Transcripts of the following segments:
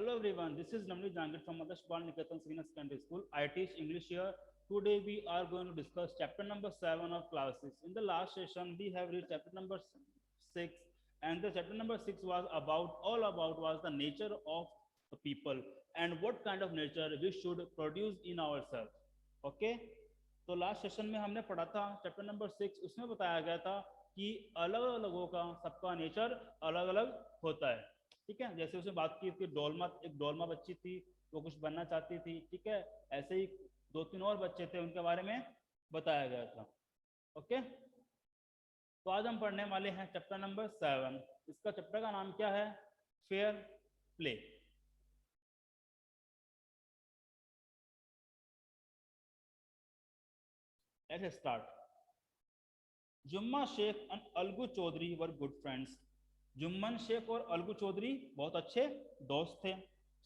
Hello everyone, this is Namni Jangir from Adarsh Bal Niketan Senior Secondary School. I teach English here. Today we are going to discuss chapter number 7 of class 6. In the last session we have reached chapter number 6, and the chapter number 6 was about was the nature of the people and what kind of nature we should produce in ourselves. Okay? तो last session में हमने पढ़ा था chapter number 6, उसमें बताया गया था कि अलग अलग लोगों का सबका नेचर अलग अलग होता है। ठीक है, जैसे उसने बात की कि एक डोलमा बच्ची थी, वो कुछ बनना चाहती थी। ठीक है, ऐसे ही दो तीन और बच्चे थे, उनके बारे में बताया गया था। ओके, तो आज हम पढ़ने वाले हैं चैप्टर नंबर 7। इसका चैप्टर का नाम क्या है? Fair play. Let's start. Jumma Sheikh and Algu Chaudhary were good friends. Jumman Sheikh और अलगू चौधरी बहुत अच्छे दोस्त थे।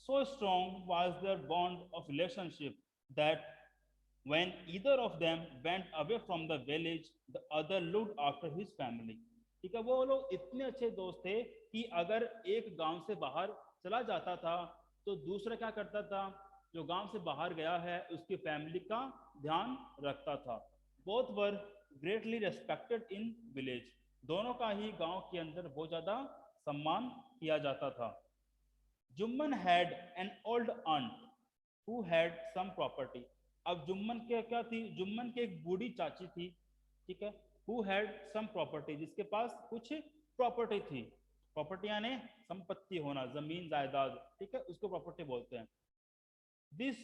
So strong was their bond of relationship that when either of them went away from the village, the other looked after his family. ठीक है, वो लोग इतने अच्छे दोस्त थे कि अगर एक गांव से बाहर चला जाता था तो दूसरा क्या करता था, जो गांव से बाहर गया है उसकी फैमिली का ध्यान रखता था। Both were greatly respected in village. दोनों का ही गांव के अंदर बहुत ज्यादा सम्मान किया जाता था। Jumman had an old aunt who had sum property. अब जुम्मन के क्या थी? जुम्मन के एक बूढ़ी चाची थी। ठीक है, हु हैड सम प्रॉपर्टी, जिसके पास कुछ प्रॉपर्टी थी। प्रॉपर्टी यानी संपत्ति होना, जमीन जायदाद। ठीक है, उसको प्रॉपर्टी बोलते हैं। This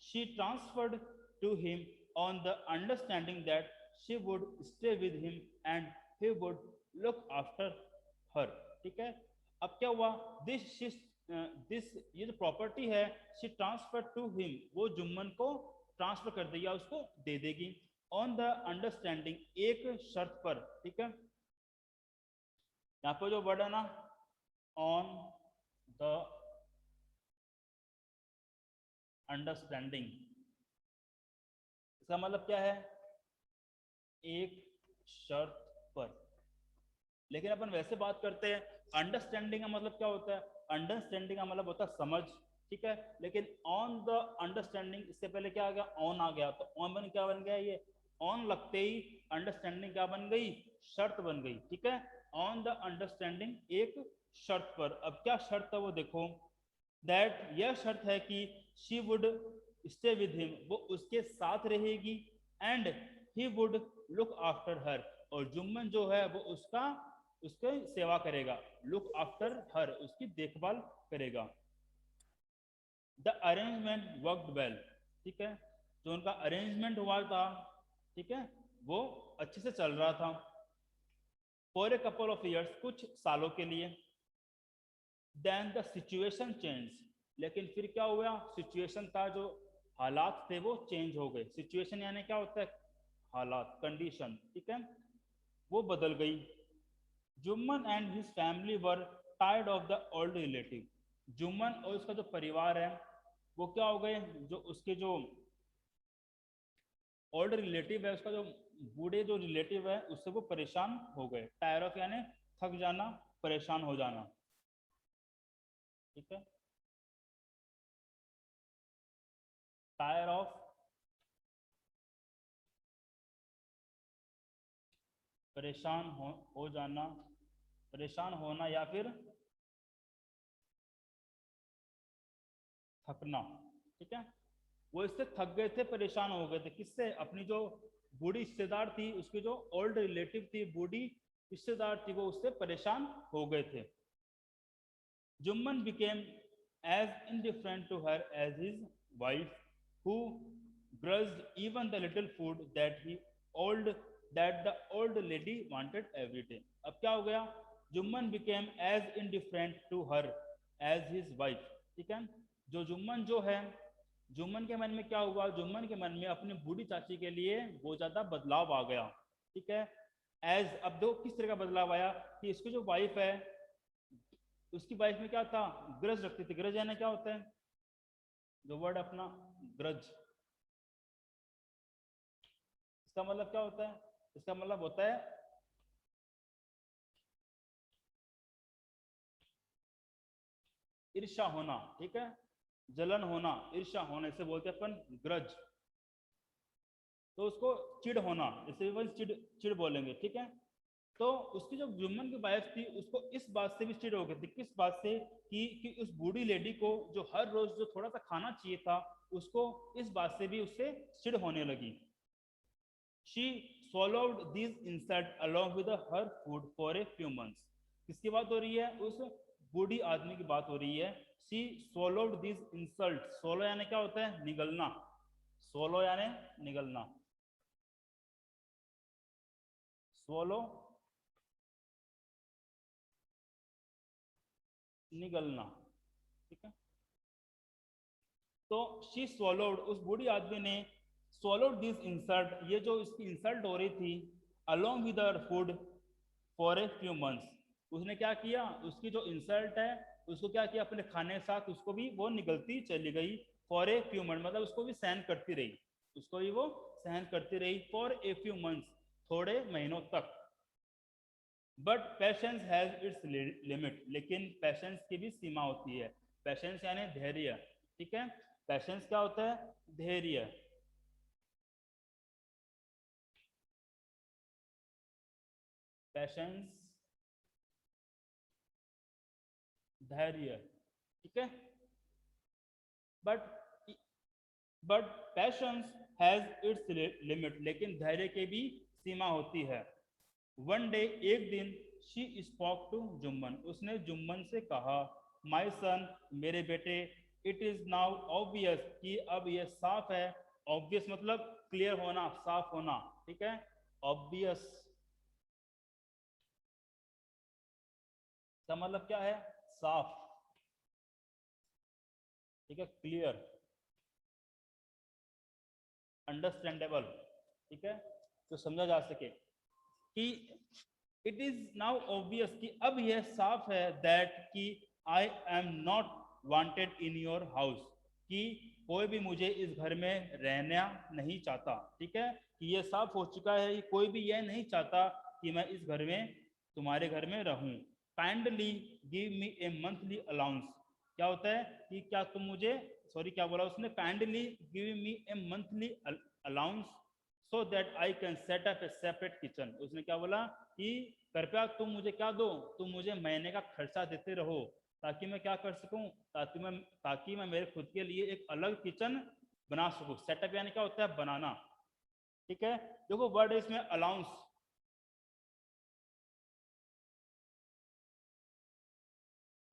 she transferred to him on the understanding that she would stay with him and he would look after her. ठीक है, अब क्या हुआ? दिस ये जो प्रॉपर्टी है, शी ट्रांसफर टू हिम, वो जुम्मन को ट्रांसफर कर देगी, उसको दे देगी। ऑन द अंडरस्टैंडिंग, एक शर्त पर। ठीक है, यहां पर जो वर्ड है ना, ऑन द अंडरस्टैंडिंग, इसका मतलब क्या है? एक शर्त पर। लेकिन अपन वैसे बात करते हैं, अंडरस्टैंडिंग का मतलब क्या होता है? अंडरस्टैंडिंग का मतलब होता है समझ। ठीक है, लेकिन ऑन द अंडरस्टैंडिंग, इससे पहले क्या आ गया? ऑन आ गया, तो ऑन बन क्या बन गया? ये ऑन लगते ही अंडरस्टैंडिंग क्या बन गई? शर्त बन गई। ठीक है, ऑन द अंडरस्टैंडिंग, एक शर्त पर। अब क्या शर्त है वो देखो। दैट, यह शर्त है कि she would stay with him, वो उसके साथ रहेगी। And he would look after हर, और जुम्मन जो है वो उसकी सेवा करेगा। लुक आफ्टर हर, उसकी देखभाल करेगा। The arrangement worked well. ठीक है, जो उनका अरेंजमेंट हुआ था, ठीक है, वो अच्छे से चल रहा था। For a couple of years, कुछ सालों के लिए। देन द सिचुएशन चेंज, लेकिन फिर क्या हुआ? सिचुएशन था, जो हालात थे वो चेंज हो गए। सिचुएशन यानी क्या होता है? हालात, कंडीशन। ठीक है, वो बदल गई। Jumman and his family were tired of the old relative. Jumman और उसका जो परिवार है वो क्या हो गए? जो उसके जो ओल्ड रिलेटिव है, उसका जो बूढ़े जो रिलेटिव है, उससे वो परेशान हो गए। टायर ऑफ यानी थक जाना, परेशान हो जाना। ठीक है, टायर ऑफ परेशान हो जाना, परेशान होना या फिर थकना। ठीक है, वो इससे थक गए थे, परेशान हो गए थे। किससे? अपनी जो बूढ़ी रिश्तेदार थी, उसकी जो ओल्ड रिलेटिव थी, बूढ़ी रिश्तेदार थी, वो उससे परेशान हो गए थे। Jumman became as indifferent to her as his wife, who grudged even the little food old that the old lady wanted every day. अब क्या हो गया? Jumman became as indifferent to her as his wife. ठीक है, जो जुम्मन जो है, जुम्मन के मन में क्या हुआ? जुम्मन के मन में अपनी बूढ़ी चाची के लिए बहुत ज्यादा बदलाव आ गया। ठीक है, एज, अब दो किस तरह का बदलाव आया कि इसकी जो वाइफ है, उसकी वाइफ में क्या था? ग्रज रखती थी। ग्रज यानी क्या होता है? जो वर्ड अपना ग्रज, इसका मतलब क्या होता है? इसका मतलब होता है ईर्ष्या होना, ठीक है, जलन होना, ईर्ष्या होने से बोलते हैं अपन ग्रज, तो उसको चिढ़ होना, जैसे चिढ़ चिढ़ बोलेंगे, ठीक है। तो उसकी जो जुम्मन की वाइफ थी उसको इस बात से भी चिढ़ हो गई थी, किस बात से, कि उस बूढ़ी लेडी को जो हर रोज जो थोड़ा सा खाना चाहिए था, उसको इस बात से भी उससे चिढ़ होने लगी। She swallowed these insult along with her food for a few months। किसकी बात हो रही है, उस बूढ़ी आदमी की बात हो रही है। She swallowed these insult, swallow यानी क्या होता है, निगलना, swallow यानी निगलना, swallow निगलना, ठीक है। तो शी swallowed, उस बूढ़ी आदमी ने swallowed दिस इंसल्ट, ये जो इसकी इंसल्ट हो रही थी, along with her food for a few months, उसने क्या किया, उसकी जो इंसल्ट है उसको क्या किया, अपने खाने के साथ उसको भी वो निगलती चली गई। फॉर ए फ्यू मंथ, मतलब उसको भी सहन करती रही, उसको भी वो सहन करती रही, फॉर ए फ्यू मंथ्स, थोड़े महीनों तक। But patience has its limit, लेकिन पेशेंस की भी सीमा होती है। पेशेंस यानी धैर्य, ठीक है, पेशेंस क्या होता है, धैर्य, पेशेंस धैर्य, ठीक है। But but patience has its limit, लेकिन धैर्य की भी सीमा होती है। वन डे, एक दिन, शी स्पोक टू जुम्मन, उसने जुम्मन से कहा, माय सन, मेरे बेटे, इट इज नाउ ऑब्वियस, कि अब यह साफ है, ऑब्वियस मतलब क्लियर होना, साफ होना, ठीक है, ऑब्वियस का मतलब क्या है, साफ, ठीक है, क्लियर, अंडरस्टैंडेबल, ठीक है, तो समझा जा सके कि इट इज नाउ ऑब्वियस, कि अब यह साफ है, दैट कि I am not wanted in your house, कि कोई भी मुझे इस घर में रहना नहीं चाहता, ठीक है, कि यह साफ हो चुका है, कोई भी यह नहीं चाहता कि मैं इस घर में, तुम्हारे घर में रहूं। काइंडली गिव मी ए मंथली अलाउंस, क्या होता है कि क्या तुम मुझे, सॉरी क्या बोला उसने, kindly give me A monthly allowance so that I can set up A separate kitchen, उसने क्या बोला कि कृपया तुम मुझे क्या दो, तुम मुझे महीने का खर्चा देते रहो, ताकि मैं क्या कर सकूं, ताकि मैं मेरे खुद के लिए एक अलग किचन बना सकूं। सेटअप यानी क्या होता है, बनाना, ठीक है। देखो वर्ड है इसमें अलाउंस,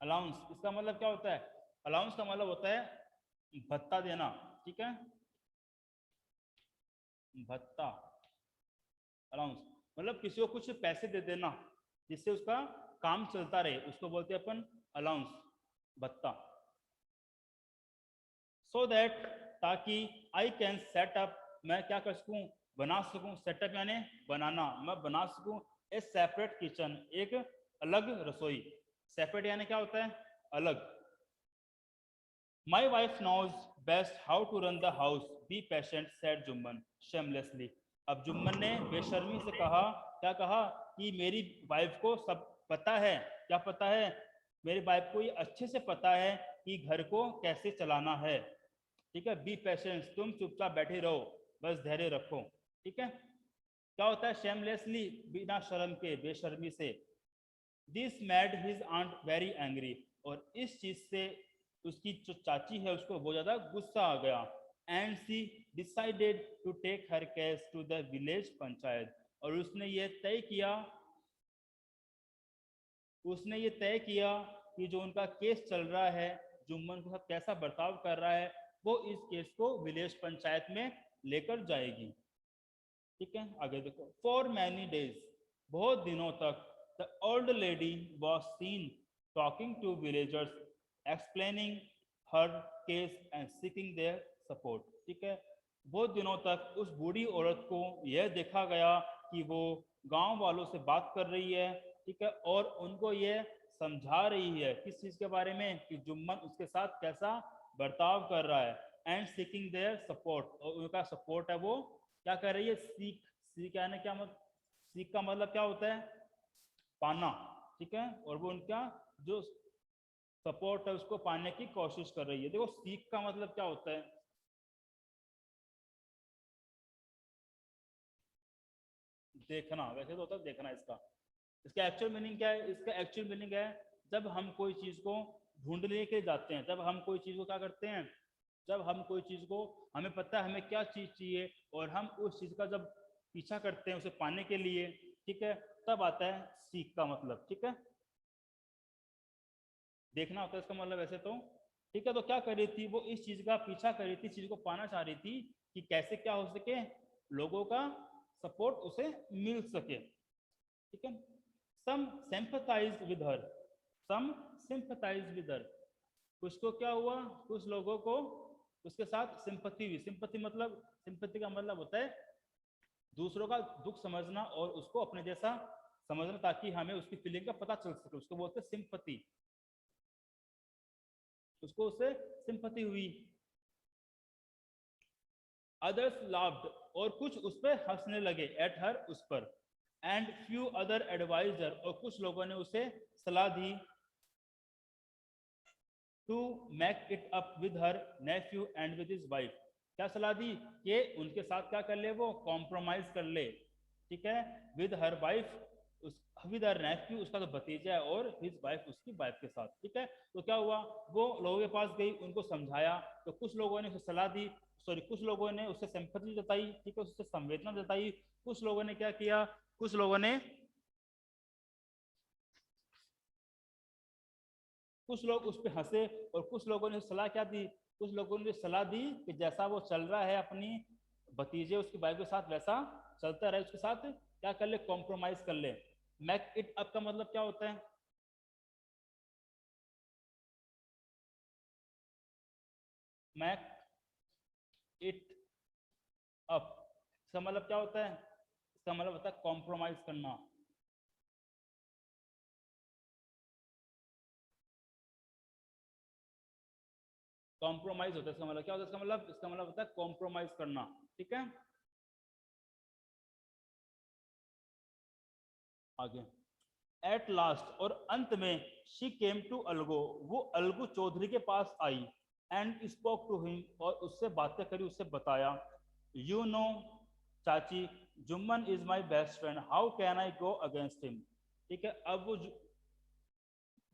अलाउंस इसका मतलब क्या होता है, अलाउंस का मतलब होता है भत्ता देना, ठीक है, भत्ता, अलाउंस मतलब किसी को कुछ पैसे दे देना जिससे उसका काम चलता रहे, उसको बोलते हैं अपन अलाउंस, भत्ता। सो दैट, ताकि, आई कैन सेट अप, मैं क्या कर सकूं, बना सकूं, सेटअप यानी बनाना, मैं बना सकूं ए सेपरेट किचन, एक अलग रसोई, सेपरेट यानी क्या होता है, अलग। My wife knows best how to run the house, be patient, said Jumman shamelessly. अब जुम्मन ने बेशर्मी से कहा, क्या कहा, कि मेरी वाइफ को सब पता है, क्या पता है, मेरी वाइफ को ये अच्छे से पता है कि घर को कैसे चलाना है, ठीक है, बी पेशेंस, तुम चुपचाप बैठे रहो, बस धैर्य रखो, ठीक है। क्या होता है शेमलेसली, बिना शर्म के, बेशर्मी से। This made his aunt very angry, और इस चीज से उसकी जो चाची है उसको बहुत ज्यादा गुस्सा आ गया। And she decided to take her case to the village panchayat, और उसने ये तय किया कि जो उनका केस चल रहा है, जुम्मन के साथ कैसा बर्ताव कर रहा है, वो इस केस को विलेज पंचायत में लेकर जाएगी, ठीक है। आगे देखो, फॉर मैनी डेज, बहुत दिनों तक, the old lady was seen talking to villagers, explaining her case and seeking their support, ठीक है। बहुत दिनों तक उस बूढ़ी औरत को यह देखा गया कि वो गांव वालों से बात कर रही है, ठीक है, और उनको यह समझा रही है किस चीज के बारे में, कि जुम्मन उसके साथ कैसा बर्ताव कर रहा है, एंड सीकिंग देयर सपोर्ट, और उनका सपोर्ट है वो क्या कर रही है, सीख, सीख यानी क्या मतलब, सीख का मतलब क्या होता है, पाना, ठीक है, और वो उनका जो सपोर्ट है उसको पाने की कोशिश कर रही है। देखो सीख का मतलब क्या होता है, देखना, वैसे तो होता है देखना। इसका एक्चुअल मीनिंग क्या है, इसका एक्चुअल मीनिंग है जब हम कोई चीज को ढूंढने के जाते हैं, जब हम कोई चीज को क्या करते हैं, जब हम कोई चीज को, हमें पता है हमें क्या चीज चाहिए और हम उस चीज का जब पीछा करते हैं उसे पाने के लिए, ठीक है, तब आता है सीख का मतलब। ठीक है, देखना होता है इसका मतलब वैसे तो। ठीक है, तो क्या कर रही थी वो, इस चीज का पीछा कर रही थी, चीज को पाना चाह रही थी कि कैसे क्या हो सके, लोगों का सपोर्ट उसे मिल सके। ठीक है, some sympathise with her, some sympathise with her, कुछ को क्या हुआ, कुछ लोगों को उसके साथ सिंपथी हुई। सिंपथी मतलब, सिंपथी का मतलब होता है दूसरों का दुख समझना और उसको अपने जैसा समझना, ताकि हमें उसकी फीलिंग का पता चल सके, उसको बोलते हैं सिंपथी, उसको उससे सिंपथी हुई। अदर्स लाफ्ड, और कुछ उस पर हंसने लगे, एट हर, उस पर। एंड फ्यू अदर एडवाइजर, और कुछ लोगों ने उसे सलाह दी, to make it up with her nephew and with his wife, क्या सलाह दी कि उनके साथ क्या कर ले, वो कॉम्प्रोमाइज कर ले। ठीक है, विद हर वाइफ, उस विद हर नेफ्यू, उसका तो भतीजा है, और हिज वाइफ, उसकी वाइफ के साथ। ठीक है, तो क्या हुआ, वो लोगों के पास गई, उनको समझाया, तो कुछ लोगों ने उसे सलाह दी, सॉरी कुछ लोगों ने उससे सिंपैथी जताई, ठीक है, उससे संवेदना जताई। कुछ लोगों ने क्या किया, कुछ लोगों ने, कुछ लोग उस पर हंसे, और कुछ लोगों ने सलाह क्या दी, कुछ लोगों ने सलाह दी कि जैसा वो चल रहा है अपनी भतीजे उसकी वाइफ के साथ, वैसा चलता रहे, उसके साथ क्या कर ले, कॉम्प्रोमाइज कर ले। मैक इट अप का मतलब क्या होता है, मैक इट अप, इसका मतलब क्या होता है, इसका मतलब होता है कॉम्प्रोमाइज करना। कॉम्प्रोमाइज होता है, इसका मतलब क्या होता है, इसका मतलब होता है कॉम्प्रोमाइज करना। ठीक है, आगे। एट लास्ट, और अंत में, शी केम टू अलगो, वो अलगू चौधरी के पास आई, एंड स्पोक टू हिम, और उससे बातें करी, उससे बताया, यू नो चाची, Jumman is my best friend, how can I go against him. ठीक है, अब वो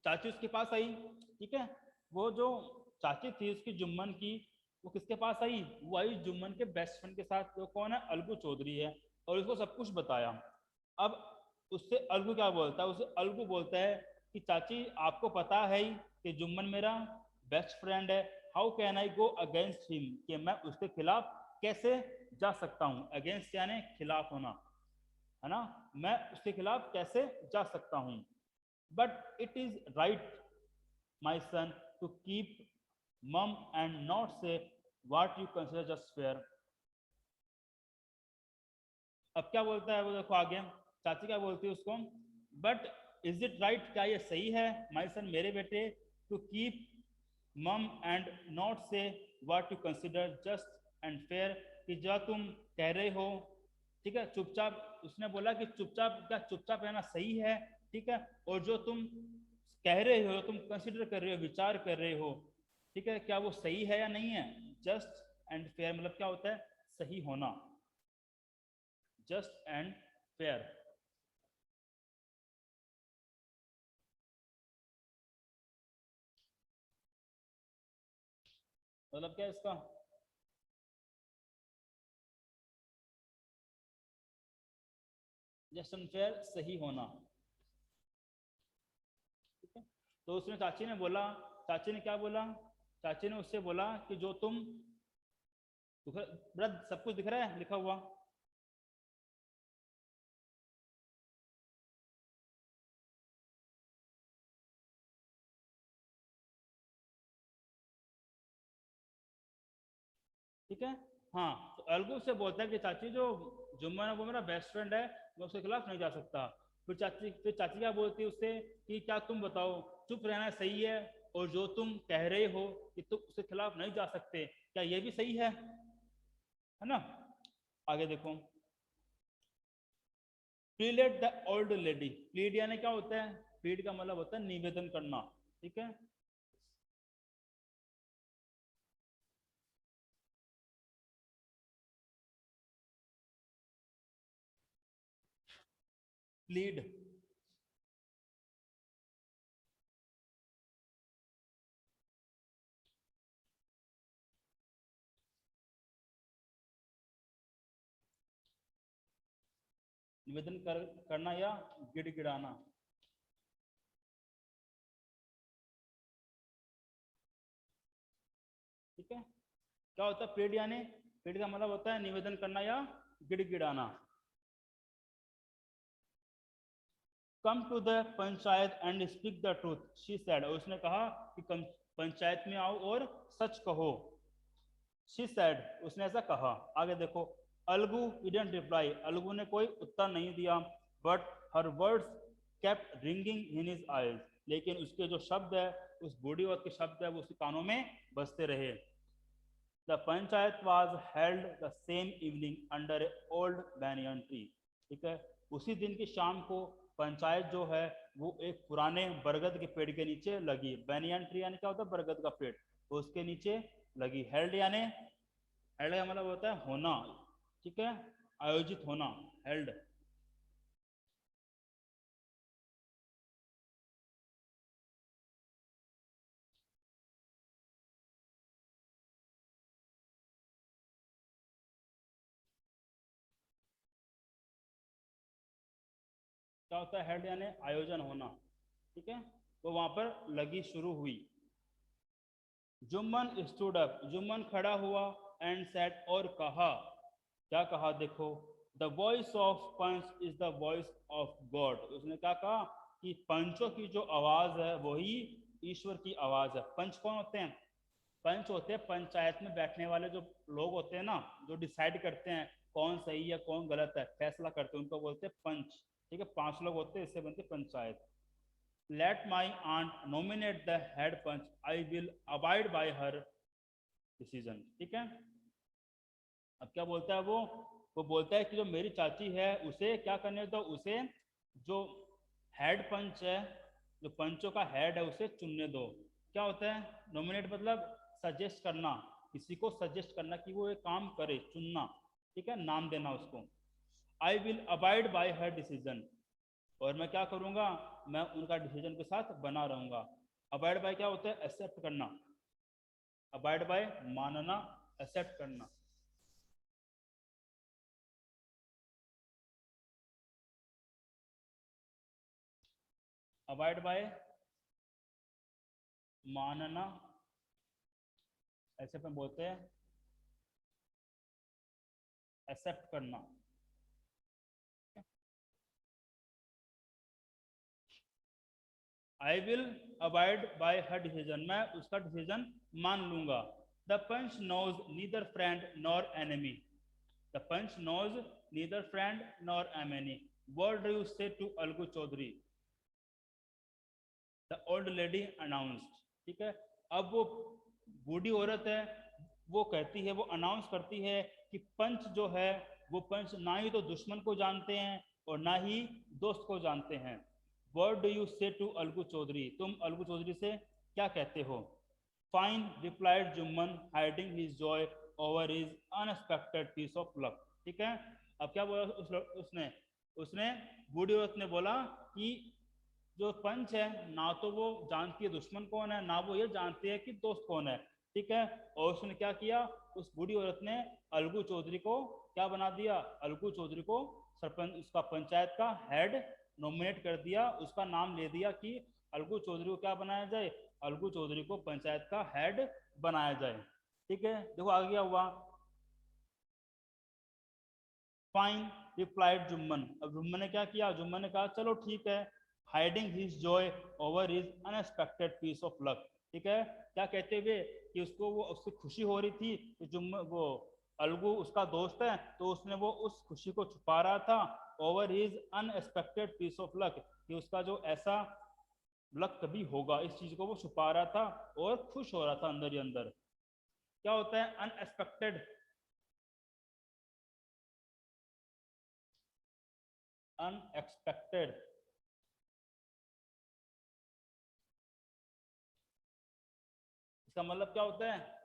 चाची उसके पास आई, ठीक है, वो जो चाची थी उसकी जुम्मन की, वो किसके पास आई, वो आई जुम्मन के बेस्ट फ्रेंड के साथ, जो कौन है, अलगू चौधरी है, और उसको सब कुछ बताया। अब उससे अलगू क्या बोलता है, उसे अलगू बोलता है कि चाची आपको पता है ही कि जुम्मन मेरा बेस्ट फ्रेंड है, how can I go against him, कि मैं उसके खिलाफ कैसे जा सकता हूँ, अगेंस्ट यानी खिलाफ होना, है ना, मैं उसके खिलाफ कैसे जा सकता हूँ। But it is right my son to keep mum and not say what you consider just fair. अब क्या बोलता है वो, देखो आगे चाची क्या बोलती है उसको, बट इज इट राइट, क्या ये सही है, माई सन, मेरे बेटे, to keep mum and not say what you consider just and fair, कि जो तुम कह रहे हो, ठीक है, चुपचाप, उसने बोला कि चुपचाप, क्या चुपचाप रहना सही है, ठीक है, और जो तुम कह रहे हो, तुम कंसिडर कर रहे हो, विचार कर रहे हो, ठीक है, क्या वो सही है या नहीं है। जस्ट एंड फेयर मतलब क्या होता है, सही होना, जस्ट एंड फेयर, मतलब क्या इसका, जस्ट एंड फेयर, सही होना। ठीक है, तो उसने, चाची ने बोला, चाची ने क्या बोला, चाची ने उससे बोला कि जो तुम, ब्रद सब कुछ दिख रहा है लिखा हुआ, ठीक है, हाँ, तो अलगू से बोलता है कि चाची जो जुम्मन है वो मेरा बेस्ट फ्रेंड है, मैं उसके खिलाफ नहीं जा सकता। फिर चाची क्या बोलती है उससे कि क्या तुम बताओ, चुप रहना सही है, और जो तुम कह रहे हो कि तुम उसके खिलाफ नहीं जा सकते, क्या ये भी सही है ना। आगे देखो, plead the old lady, plead यानी क्या होता है, प्लीड का मतलब होता है निवेदन करना, ठीक है, प्लीड, निवेदन करना या गिड़गिड़ाना। ठीक है, क्या होता है प्लीड, यानी प्लीड का मतलब होता है निवेदन करना या गिड़गिड़ाना। Come to the panchayat and speak the truth she said, उसने कहा कि पंचायत में आओ और सच कहो। शी सेड, उसने ऐसा कहा। आगे देखो, अलगू डिडंट रिप्लाई, अलगू ने कोई उत्तर नहीं दिया। But her words kept ringing in his eyes, लेकिन उसके जो शब्द है, उस बूढ़ी औरत के शब्द है, वो उसके कानों में बजते रहे। The panchayat was held the same evening under A old banyan tree. ठीक है, उसी दिन की शाम को पंचायत जो है वो एक पुराने बरगद के पेड़ के नीचे लगी। बैनियन ट्री यानी क्या होता है, बरगद का पेड़, तो उसके नीचे लगी। हेल्ड यानी, हेल्ड का मतलब होता है होना। ठीक है, आयोजित होना, हेल्ड। क्या होता है हेल्ड यानी आयोजन होना। ठीक है, तो वहां पर लगी शुरू हुई। जुम्मन स्टूड अप, जुम्मन खड़ा हुआ। एंड सेट, और कहा, क्या कहा देखो, the voice of panch is the voice of God. उसने क्या कहा कि पंचों की जो आवाज है वही ईश्वर की आवाज है। पंच कौन होते हैं, पंच होते हैं पंचायत में बैठने वाले जो लोग होते हैं ना, जो डिसाइड करते हैं कौन सही है कौन गलत है, फैसला करते हैं, उनको बोलते हैं पंच। ठीक है, 5 लोग होते हैं, इससे बनती है panchayat. Let my aunt nominate the head panch, I will abide by her decision. ठीक है, अब क्या बोलता है वो बोलता है कि जो मेरी चाची है उसे क्या करने दो, उसे जो हेड पंच है, जो पंचों का हेड है, उसे चुनने दो। क्या होता है नॉमिनेट, मतलब सजेस्ट करना, किसी को सजेस्ट करना कि वो एक काम करे, चुनना। ठीक है, नाम देना उसको। आई will abide by her decision, और मैं क्या करूंगा, मैं उनका डिसीजन के साथ बना रहूंगा। अबाइड बाय क्या होता है, एक्सेप्ट करना। अबाइड बाय मानना, एक्सेप्ट करना। अबाइड बाय मानना, ऐसे पे बोलते हैं एक्सेप्ट करना। I will abide by her decision, मैं उसका डिसीजन मान लूंगा। The panch knows neither friend nor enemy, the panch knows neither friend nor enemy, what do you say to Algu Chaudhary, the old lady announced. ठीक है, अब वो बूढ़ी औरत है, वो कहती है, वो अनाउंस करती है कि पंच जो है, वो पंच ना ही तो दुश्मन को जानते हैं और ना ही दोस्त को जानते हैं। What do you say to Algu Chaudhary, तुम अलगू चौधरी से क्या कहते हो। Fine replied Jumman hiding his joy over his unexpected piece of luck. ठीक है, अब क्या बोला उसने उसने बूढ़ी औरत ने बोला कि जो पंच है ना तो वो जानती है दुश्मन कौन है, ना वो ये जानती है कि दोस्त कौन है। ठीक है, और उसने क्या किया, उस बूढ़ी औरत ने अलगू चौधरी को क्या बना दिया, अलगू चौधरी को सरपंच, उसका पंचायत का हेड नॉमिनेट कर दिया, उसका नाम ले दिया कि अलगू चौधरी को क्या बनाया जाए, अलगू चौधरी को पंचायत का हेड बनाया जाए। ठीक है, देखो आगे क्या हुआ। फाइन रिप्लाइड जुम्मन, अब जुम्मन ने क्या किया, जुम्मन ने कहा चलो ठीक है। Hiding his joy over his unexpected piece of luck. ठीक है, क्या कहते हुए कि उसको वो उसकी खुशी हो रही थी कि वो अलगू उसका दोस्त है, तो उसने वो उस खुशी को छुपा रहा था। Over his unexpected piece of luck, कि उसका जो ऐसा लक कभी होगा, इस चीज को वो छुपा रहा था और खुश हो रहा था अंदर ही अंदर। क्या होता है अनएक्सपेक्टेड, अनएक्सपेक्टेड, इसका मतलब क्या होता है,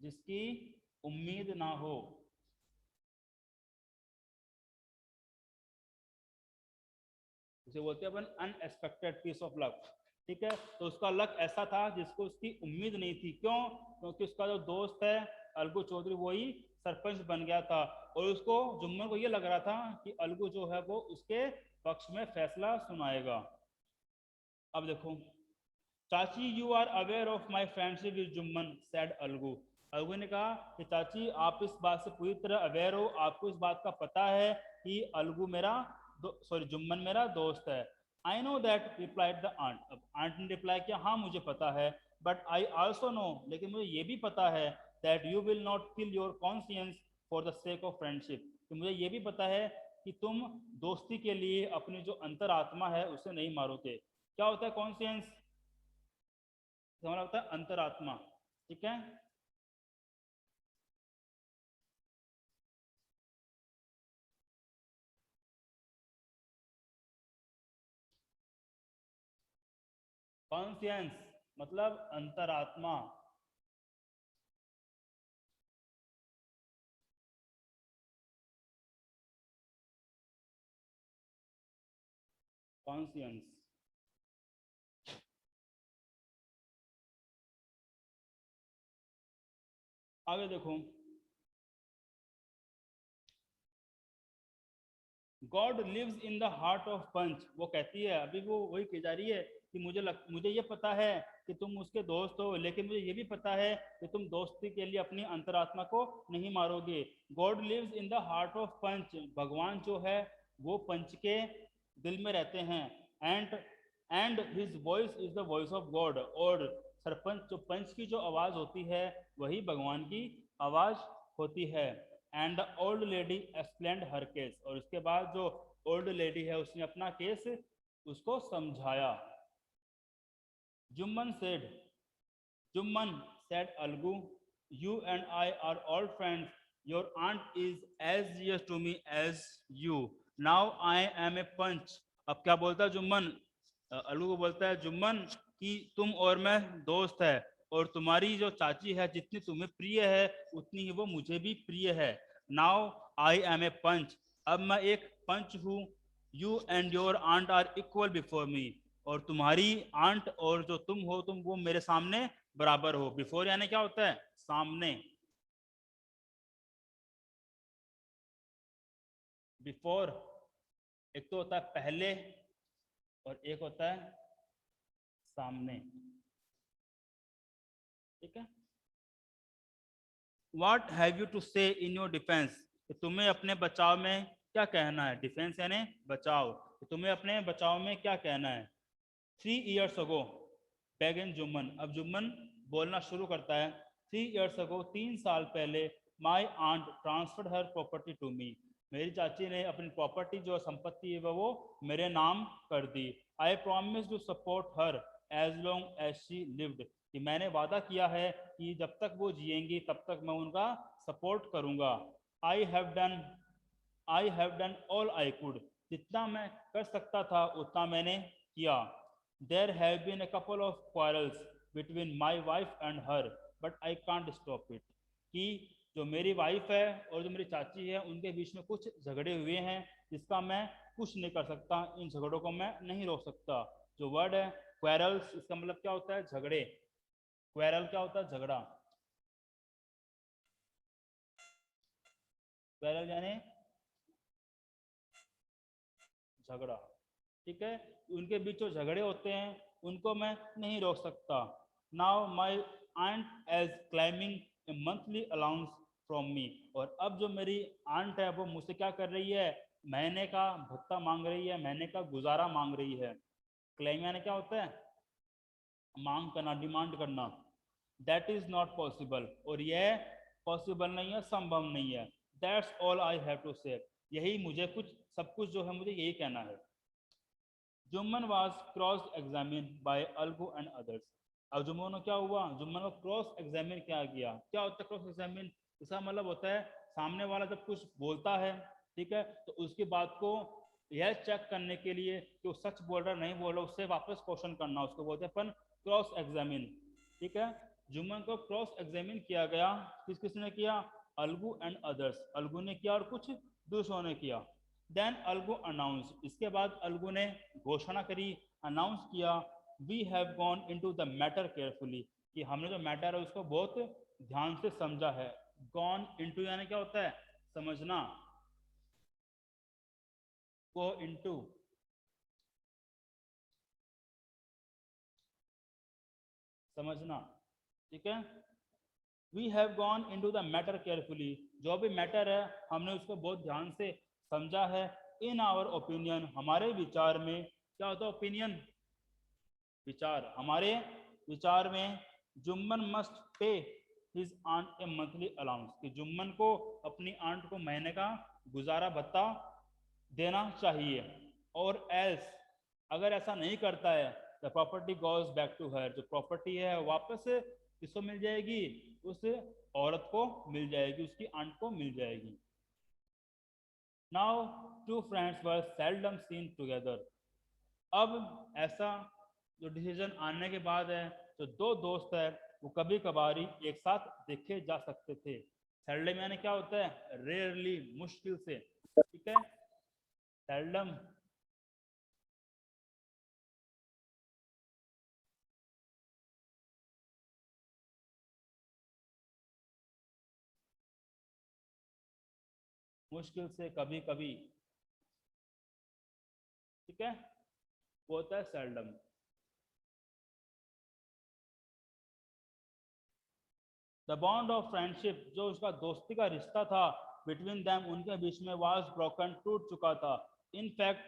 जिसकी उम्मीद ना हो। उसे बोलते हैं अपन अनएक्सपेक्टेड पीस ऑफ लक। ठीक है, तो उसका लक ऐसा था जिसको उसकी उम्मीद नहीं थी। क्यों? क्योंकि उसका जो दोस्त है अलगू चौधरी वही सरपंच बन गया था, और उसको जुम्मन को ये लग रहा था कि अलगू जो है वो उसके पक्ष में फैसला सुनाएगा। अब देखो, chachi you are aware of my friendship with Jumman said Algu. Algu ने कहा कि चाची आप इस बात से पूरी तरह अवेयर हो, आपको इस बात का पता है कि अलगू मेरा सॉरी जुम्मन मेरा दोस्त है। I know that replied the aunt. अब आंट ने रिप्लाई किया हाँ मुझे पता है, बट आई ऑल्सो नो, लेकिन मुझे ये भी पता है that you will not kill your conscience for the sake of friendship, कि मुझे ये भी पता है कि तुम दोस्ती के लिए अपनी जो अंतरात्मा है उसे नहीं मारोगे। क्या होता है कॉन्सियंस? हमारा होता है अंतरात्मा। ठीक है, कॉन्सियंस मतलब अंतरात्मा। कॉन्सियंस। आगे देखो, God lives in the heart of panch. वो कहती है, अभी वो वही कही जा रही है कि मुझे ये पता है कि तुम उसके दोस्त हो, लेकिन मुझे ये भी पता है कि तुम दोस्ती के लिए अपनी अंतरात्मा को नहीं मारोगे। God lives in the heart of panch, भगवान जो है वो पंच के दिल में रहते हैं। And and his voice is the voice of God, और सरपंच जो पंच की जो आवाज होती है वही भगवान की आवाज होती है। And the old lady explained her case, और उसके बाद जो ओल्ड लेडी है उसने अपना केस उसको समझाया। Jumman said Jumman said Algu, you and I are all friends, your aunt is as dear to me as you, now I am a panch. अब क्या बोलता है जुम्मन? अलगू को बोलता है जुम्मन कि तुम और मैं दोस्त है, और तुम्हारी जो चाची है जितनी तुम्हें प्रिय है उतनी ही वो मुझे भी प्रिय है। Now I am a panch, अब मैं एक पंच हूँ। You and your aunt are equal before me, और तुम्हारी आंट और जो तुम हो तुम वो मेरे सामने बराबर हो। बिफोर यानी क्या होता है? सामने। बिफोर एक तो होता है पहले, और एक होता है सामने। ठीक है, व्हाट हैव यू टू से इन योर डिफेंस, तुम्हें अपने बचाव में क्या कहना है? डिफेंस यानी बचाव, तुम्हें अपने बचाव में क्या कहना है? 3 years ago बेगन जुम्मन। अब जुम्मन बोलना शुरू करता है। 3 years ago 3 साल पहले my aunt transferred her property to me, मेरी चाची ने अपनी प्रॉपर्टी जो संपत्ति है वो मेरे नाम कर दी। I promise to support her as long as she lived, कि मैंने वादा किया है कि जब तक वो जिएंगी तब तक मैं उनका सपोर्ट करूंगा। I have done I have done all I could, जितना मैं कर सकता था उतना मैंने किया। There have been a couple of quarrels between my wife and her, but I can't stop it, कि जो मेरी वाइफ है और जो मेरी चाची है उनके बीच में कुछ झगड़े हुए हैं जिसका मैं कुछ नहीं कर सकता, इन झगड़ों को मैं नहीं रोक सकता। जो वर्ड है क्वेरल्स, इसका मतलब क्या होता है? झगड़े। क्वेरल क्या होता है? झगड़ा। क्वेरल यानी झगड़ा। ठीक है, उनके बीच जो झगड़े होते हैं उनको मैं नहीं रोक सकता। Now my aunt as claiming a monthly allowance from me, और अब जो मेरी आंट है वो मुझसे क्या कर रही है? महीने का भत्ता मांग रही है, महीने का गुजारा मांग रही है। क्लेम यानी क्या होता है? मांग करना, डिमांड करना। दैट इज नॉट पॉसिबल, और यह पॉसिबल नहीं है, संभव नहीं है। That's all I have to say, यही मुझे कुछ सब कुछ जो है मुझे यही कहना है। Jumman was cross examine by Algu and others. अब जुम्मन को क्या हुआ? जुम्मन को क्रॉस एग्जामिन क्या गया। क्या होता है क्रॉस एग्जामिन? इसका मतलब होता है सामने वाला जब कुछ बोलता है, ठीक है, तो उसकी बात को यह चेक करने के लिए कि वो सच बोल रहा नहीं बोल रहा, उससे वापस क्वेश्चन करना, उसको बोलते हैं अपन क्रॉस एग्जामिन। ठीक है, जुम्मन को क्रॉस एग्जामिन किया गया। किसने किया? अलगू एंड अदर्स, अलगू ने किया और कुछ दूसरों ने किया। देन अलगू अनाउंस, इसके बाद अलगू ने घोषणा करी, अनाउंस किया, we have gone into the matter carefully, कि हमने जो मैटर है उसको बहुत ध्यान से समझा है। गॉन इनटू यानी क्या होता है? समझना, गो इनटू, समझना, ठीक है। We have gone into the matter carefully, जो भी मैटर है हमने उसको बहुत ध्यान से समझा है। इन आवर ओपिनियन, हमारे विचार में, क्या होता है ओपिनियन? विचार, हमारे विचार में, Jumman must pay his aunt a monthly allowance, कि जुम्मन को अपनी आंट को महीने का गुजारा भत्ता देना चाहिए। और एल्स, अगर ऐसा नहीं करता है, the property goes back to her, जो प्रॉपर्टी है वापस किसको मिल जाएगी? उस औरत को मिल जाएगी, उसकी आंट को मिल जाएगी। Now two friends were seldom seen together, अब ऐसा जो डिसीजन आने के बाद है, जो दो दोस्त है वो कभी कभारी एक साथ देखे जा सकते थे। सेल्डम यानी क्या होता है? रेयरली, मुश्किल से, ठीक है। सेल्डम, मुश्किल से, कभी कभी, ठीक है, वो होता है seldom. The bond of friendship, जो उसका दोस्ती का रिश्ता था, बिटवीन दैम, उनके बीच में, वाज ब्रोकन, टूट चुका था। In fact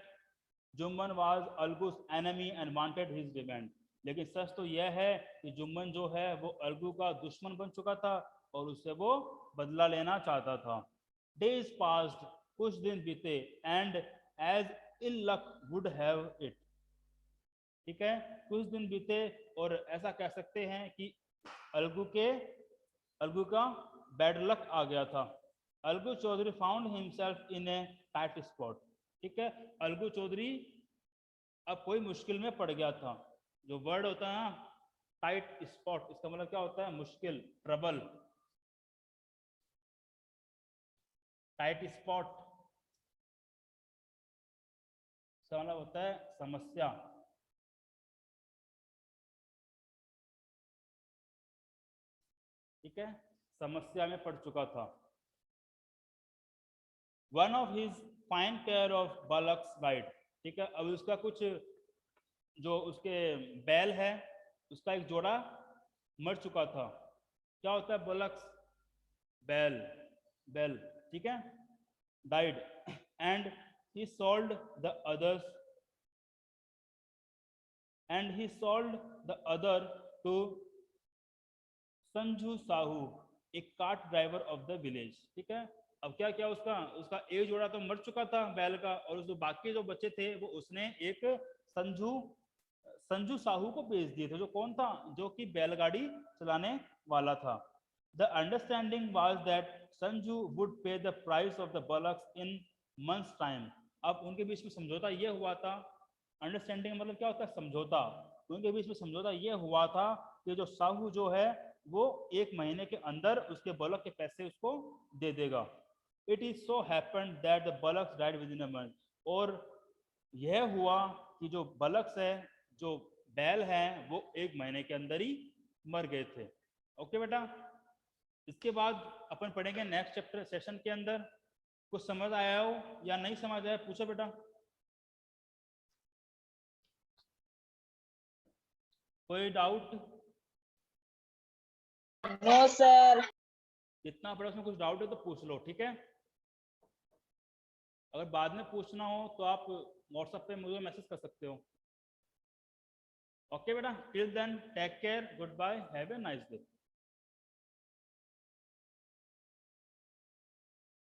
Jumman was Algu's enemy and wanted his revenge, लेकिन सच तो यह है कि जुम्मन जो है वो अलगू का दुश्मन बन चुका था और उससे वो बदला लेना चाहता था। डेज पास्ड, कुछ दिन बीते, and as ill luck would have it, ठीक है, कुछ दिन बीते और ऐसा कह सकते हैं कि अलगू का बैड लक आ गया था। Algu Chaudhary found himself in a tight spot, ठीक है, अलगू चौधरी अब कोई मुश्किल में पड़ गया था। जो वर्ड होता है ना टाइट स्पॉट, इसका मतलब क्या होता है? मुश्किल, ट्रबल। टाइट स्पॉट इसका मतलब होता है समस्या, ठीक है, समस्या में पड़ चुका था। One of his fine pair of bullocks died, ठीक है, अब उसका कुछ जो उसके बैल है उसका एक जोड़ा मर चुका था। क्या होता है बलक्स? बैल, बैल, ठीक है, died, and he sold the others, and he sold the other to Sanju Sahu, एक cart driver of the village, ठीक है। अब क्या क्या उसका उसका एक जोड़ा तो मर चुका था बैल का, और जो बाकी जो बच्चे थे वो उसने एक संजू संजू साहू को बेच दिए थे, जो कौन था? जो कि बैलगाड़ी चलाने वाला था। The understanding was that Sanju would pay the price of the bullocks in months time, अब उनके बीच में समझौता ये हुआ था। अंडरस्टैंडिंग मतलब क्या होता है? समझौता। उनके बीच में समझौता ये हुआ था कि जो साहू जो है वो एक महीने के अंदर उसके बलक के पैसे उसको दे देगा। It is so happened that the bullocks died within a month, और यह हुआ कि जो बलक्स है, जो बैल हैं, वो एक महीने के अंदर ही मर गए थे। ओके बेटा, इसके बाद अपन पढ़ेंगे नेक्स्ट चैप्टर सेशन के अंदर। कुछ समझ आया हो या नहीं समझ आया पूछो बेटा, कोई डाउट? No sir. जितना पढ़ा उसमें कुछ डाउट है तो पूछ लो, ठीक है। अगर बाद में पूछना हो तो आप व्हाट्सएप पे मुझे मैसेज कर सकते हो। ओके बेटा, till then take care, goodbye, have a nice day.